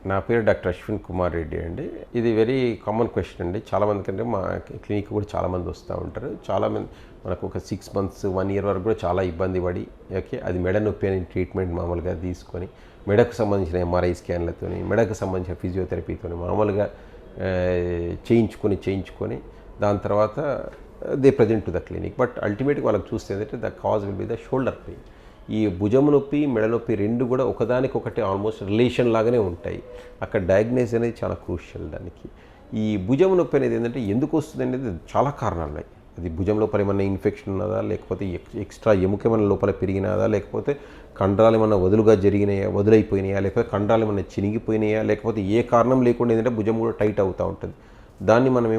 నా పేరు డాక్టర్ అశ్విన్ కుమార్ రెడ్డి అండి. ఇది వెరీ కామన్ క్వశ్చన్ అండి. చాలామంది కంటే మా క్లినిక్ కూడా చాలామంది వస్తూ ఉంటారు. చాలామంది మనకు ఒక 6 months 1 year వరకు కూడా చాలా ఇబ్బంది పడి అది మెడ నొప్పి అని ట్రీట్మెంట్ మామూలుగా తీసుకొని మెడకు సంబంధించిన ఎంఆర్ఐ స్కాన్లతోని మెడకు సంబంధించిన ఫిజియోథెరపీతో మామూలుగా చేయించుకొని దాని తర్వాత they present to the clinic. But అల్టిమేట్గా వాళ్ళకి చూస్తే ఏంటంటే the cause will be the shoulder pain. ఈ భుజం నొప్పి మెడ నొప్పి రెండు కూడా ఒకదానికొకటి ఆల్మోస్ట్ రిలేషన్ లాగానే ఉంటాయి. అక్కడ డయాగ్నోస్ అనేది చాలా క్రూషియల్. దానికి ఈ భుజం నొప్పి అనేది ఏంటంటే ఎందుకు వస్తుంది అనేది చాలా కారణాలు ఉన్నాయి. అది భుజం లోపల ఏమన్నా ఇన్ఫెక్షన్ ఉన్నదా, లేకపోతే ఎక్స్ట్రా ఎముక ఏమన్నా లోపల పెరిగినదా, లేకపోతే కండరాలు ఏమన్నా వదులైపోయినాయా, లేకపోతే కండరాలు ఏమన్నా చినిగిపోయినాయా, లేకపోతే ఏ కారణం లేకుండా ఏంటంటే భుజం కూడా టైట్ అవుతూ ఉంటుంది. దాన్ని మనం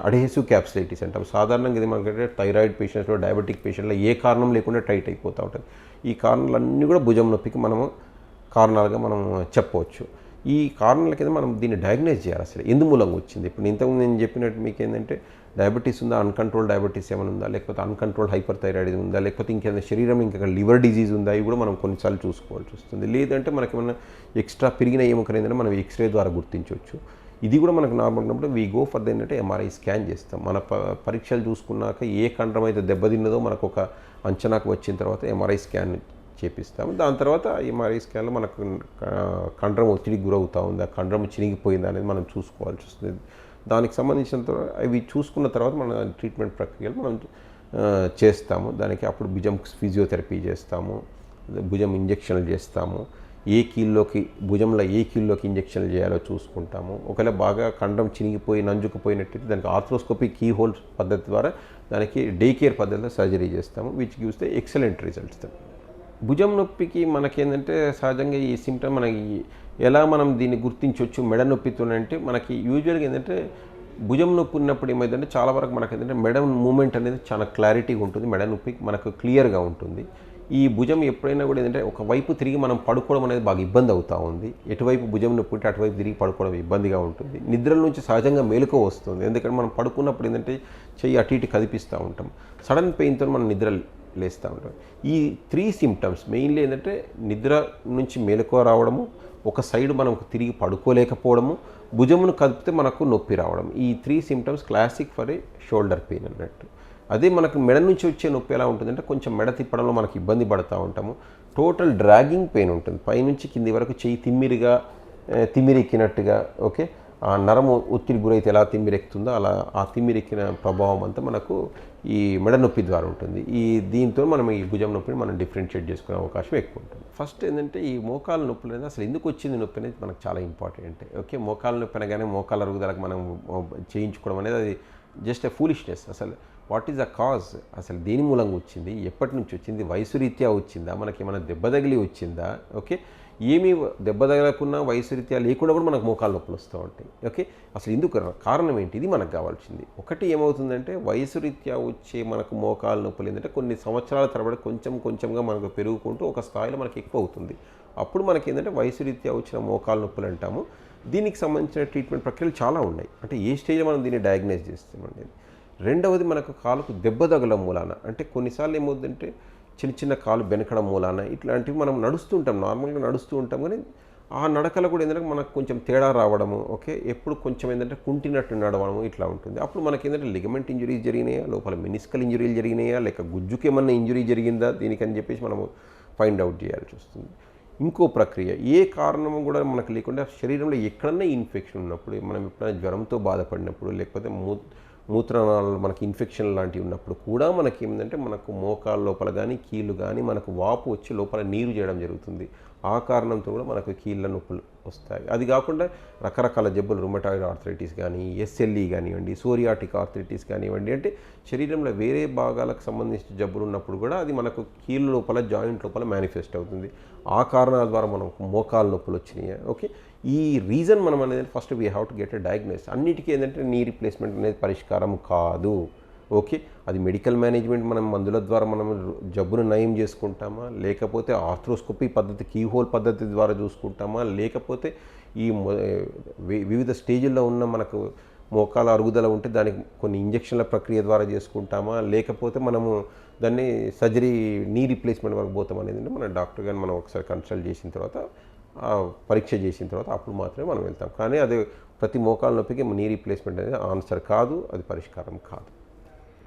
అడ్హెసివ్ క్యాప్సులైటిస్ అంటాం. సాధారణంగా ఇది మనకంటే థైరాయిడ్ పేషెంట్స్లో, డయాబెటిక్ పేషెంట్లో ఏ కారణం లేకుండా టైట్ అయిపోతూ ఉంటుంది. ఈ కారణాలన్నీ కూడా భుజం నొప్పికి మనము కారణాలుగా మనం చెప్పవచ్చు. ఈ కారణాల కింద మనం దీన్ని డయాగ్నోస్ చేయాలి. అసలు ఎందు మూలంగా వచ్చింది. ఇప్పుడు ఇంతకుముందు నేను చెప్పినట్టు మీకు ఏంటంటే డయాబెటీస్ ఉందా, అన్కంట్రోల్ డయాబెటీస్ ఏమైనా ఉందా, లేకపోతే అన్కంట్రోల్ హైపర్ థైరాయిడ్ ఉందా, లేకపోతే ఇంకేదైనా శరీరం ఇంకా లివర్ డిజీజ్ ఉందా, ఇవి కూడా మనం కొన్నిసార్లు చూసుకోవాల్సి వస్తుంది. లేదంటే మనకి ఏమైనా ఎక్స్ట్రా పెరిగిన ఎముకలు ఏంటంటే మనం ఎక్స్రే ద్వారా గుర్తించవచ్చు. ఇది కూడా మనకు నార్మల్ ఉన్నప్పుడు వీ గో ఫర్ ఏంటంటే ఎంఆర్ఐ స్కాన్ చేస్తాం. మన పరీక్షలు చూసుకున్నాక ఏ కండరం అయితే దెబ్బతిన్నదో మనకు ఒక అంచనాకు వచ్చిన తర్వాత ఎంఆర్ఐ స్కాన్ చేపిస్తాము. దాని తర్వాత ఎంఆర్ఐ స్కాన్లో మనకు కండరం ఒత్తిడికి గురవుతూ ఉందా, కండరం చినిగిపోయిందా అనేది మనం చూసుకోవాల్సి వస్తుంది. దానికి సంబంధించిన అవి చూసుకున్న తర్వాత మన ట్రీట్మెంట్ ప్రక్రియలు మనం చేస్తాము. దానికి అప్పుడు భుజం ఫిజియోథెరపీ చేస్తాము, భుజం ఇంజక్షన్లు చేస్తాము, భుజంలో ఏ కీల్లోకి ఇంజక్షన్లు చేయాలో చూసుకుంటాము. ఒకవేళ బాగా కండరం చినిగిపోయి నంజుకుపోయినట్టయితే దానికి ఆర్థ్రోస్కోపీ కీ హోల్ పద్ధతి ద్వారా దానికి డే కేర్ పద్ధతిలో సర్జరీ చేస్తాము, which gives the excellent results. భుజం నొప్పికి మనకేంటంటే సహజంగా ఈ సిమ్టమ్ మనకి ఎలా మనం దీన్ని గుర్తించవచ్చు మెడ నొప్పితోనంటే మనకి యూజువల్గా ఏంటంటే భుజం నొప్పి ఉన్నప్పుడు ఏమైందంటే చాలా వరకు మనకి ఏంటంటే మెడ మూమెంట్ అనేది చాలా క్లారిటీగా ఉంటుంది, మెడ నొప్పి మనకు క్లియర్గా ఉంటుంది. ఈ భుజం ఎప్పుడైనా కూడా ఏంటంటే ఒకవైపు తిరిగి మనం పడుకోవడం అనేది బాగా ఇబ్బంది అవుతూ ఉంది. ఎటువైపు భుజం నొప్పి ఉంటే అటువైపు తిరిగి పడుకోవడం ఇబ్బందిగా ఉంటుంది. నిద్రల నుంచి సహజంగా మేలుకో వస్తుంది. ఎందుకంటే మనం పడుకున్నప్పుడు ఏంటంటే చెయ్యి అటు ఇటు కదిపిస్తూ ఉంటాం, సడన్ పెయిన్తో మనం నిద్ర లేస్తూ ఉంటాం. ఈ 3 symptoms మెయిన్లీ ఏంటంటే నిద్ర నుంచి మేలుకో రావడము, ఒక సైడ్ మనం తిరిగి పడుకోలేకపోవడము, భుజమును కదిపితే మనకు నొప్పి రావడం. ఈ 3 symptoms classic for a shoulder pain అన్నట్టు. అదే మనకు మెడ నుంచి వచ్చే నొప్పి ఎలా ఉంటుందంటే కొంచెం మెడ తిప్పడంలో మనకి ఇబ్బంది పడుతూ ఉంటాము. టోటల్ డ్రాగింగ్ పెయిన్ ఉంటుంది, పైనుంచి కింది వరకు చెయ్యి తిమ్మిరెక్కినట్టుగా. ఆ నరము ఒత్తిడి గురైతే ఎలా తిమ్మిరెక్కుతుందో అలా ఆ తిమ్మిరెక్కిన ప్రభావం అంతా మనకు ఈ మెడ నొప్పి ద్వారా ఉంటుంది. దీంతో మనం ఈ భుజం నొప్పిని మనం డిఫరెన్షియేట్ చేసుకునే అవకాశం ఎక్కువ ఉంటుంది. ఫస్ట్ ఏంటంటే ఈ మోకాల నొప్పులు అనేది అసలు ఎందుకు వచ్చింది నొప్పి అనేది మనకు చాలా ఇంపార్టెంట్. మోకాల నొప్పి అనగానే మోకాల అరుగుదలకు మనం చేయించుకోవడం అనేది అది జస్ట్ ఎ ఫూలిష్నెస్. అసలు వాట్ ఈజ్ ద కాజ్, అసలు దేని మూలంగా వచ్చింది, ఎప్పటి నుంచి వచ్చింది, వయసు రీత్యా వచ్చిందా, మనకి ఏమైనా దెబ్బ తగిలి వచ్చిందా, ఏమీ దెబ్బ తగలకున్నా వయసు రీత్యా లేకుండా కూడా మనకు మోకాలు నొప్పులు వస్తూ ఉంటాయి. అసలు ఎందుకు కారణం ఏంటి, ఇది మనకు కావాల్సింది. ఒకటి ఏమవుతుందంటే వయసు రీత్యా వచ్చే మనకు మోకాలు నొప్పులు ఏంటంటే కొన్ని సంవత్సరాల తరబడి కొంచెంగా మనకు పెరుగుకుంటూ ఒక స్థాయిలో మనకి ఎక్కువ అవుతుంది. అప్పుడు మనకి ఏంటంటే వయసు రీత్యా వచ్చిన మోకాలు నొప్పులు అంటాము. దీనికి సంబంధించిన ట్రీట్మెంట్ ప్రక్రియలు చాలా ఉన్నాయి. అంటే ఏ స్టేజ్లో మనం దీన్ని డయాగ్నోస్ చేస్తామండి. రెండవది మనకు కాలుకు దెబ్బ తగలడం మూలాన, అంటే కొన్నిసార్లు ఏమవుతుందంటే చిన్న కాలు బెనకడం మూలాన ఇట్లాంటివి మనం నార్మల్గా నడుస్తూ ఉంటాం, కానీ ఆ నడకలు కూడా ఏంటంటే మనకు కొంచెం తేడా రావడము, ఎప్పుడు కొంచెం ఏంటంటే కుంటినట్టు నడవడము ఇట్లా ఉంటుంది. అప్పుడు మనకి ఏంటంటే లిగమెంట్ ఇంజరీస్ జరిగినాయా, లోపల మెనిస్కల్ ఇంజరీలు జరిగినాయా, లేక గుజ్జుకి ఏమన్నా ఇంజరీ జరిగిందా, దీనికని చెప్పేసి మనము ఫైండ్ అవుట్ చేయాల్సి వస్తుంది. ఇంకో ప్రక్రియ, ఏ కారణం కూడా మనకు లేకుండా శరీరంలో ఎక్కడన్నా ఇన్ఫెక్షన్ ఉన్నప్పుడు, మనం ఎప్పుడైనా జ్వరంతో బాధపడినప్పుడు, లేకపోతే మూత్రనాళాలు మనకి ఇన్ఫెక్షన్ లాంటివి ఉన్నప్పుడు కూడా మనకి ఏంటంటే మనకు మోకాళ్ళ లోపల కానీ కీళ్ళు కానీ మనకు వాపు వచ్చి లోపల నీరు చేయడం జరుగుతుంది. ఆ కారణంతో కూడా మనకు కీళ్ళ నొప్పులు వస్తాయి. అది కాకుండా రకరకాల జబ్బులు, రుమటాయిడ్ ఆర్థరైటిస్ కానీ, ఎస్ఎల్ఈ కానివ్వండి, సోరియాటిక్ ఆర్థరైటిస్ కానివ్వండి, అంటే శరీరంలో వేరే భాగాలకు సంబంధించిన జబ్బులు ఉన్నప్పుడు కూడా అది మనకు కీళ్ళ లోపల జాయింట్ లోపల మేనిఫెస్ట్ అవుతుంది. ఆ కారణాల ద్వారా మనకు మోకాళ్ళ నొప్పులు వచ్చినాయి. ఈ రీజన్ మనం అనేది first we have to get a diagnose. అన్నిటికీ ఏంటంటే నీ రీప్లేస్మెంట్ అనేది పరిష్కారం కాదు. అది మెడికల్ మేనేజ్మెంట్, మనం మందుల ద్వారా మనం జబ్బును నయం చేసుకుంటామా, లేకపోతే ఆర్థ్రోస్కోపీ పద్ధతి కీ హోల్ పద్ధతి ద్వారా చూసుకుంటామా, లేకపోతే ఈ వివిధ స్టేజ్ల్లో ఉన్న మనకు మోకాల అరుగుదల ఉంటే దానికి కొన్ని ఇంజక్షన్ల ప్రక్రియ ద్వారా చేసుకుంటామా, లేకపోతే మనము దాన్ని సర్జరీ నీ రీప్లేస్మెంట్ వరకు పోతాం అనేది మన డాక్టర్ గారిని మనం ఒకసారి కన్సల్ట్ చేసిన తర్వాత పరీక్ష చేసిన తర్వాత అప్పుడు మాత్రమే మనం వెళ్తాం. కానీ అది ప్రతి మోకాలు నొప్పికి నీ రీప్లేస్మెంట్ అనేది ఆన్సర్ కాదు, అది పరిష్కారం కాదు.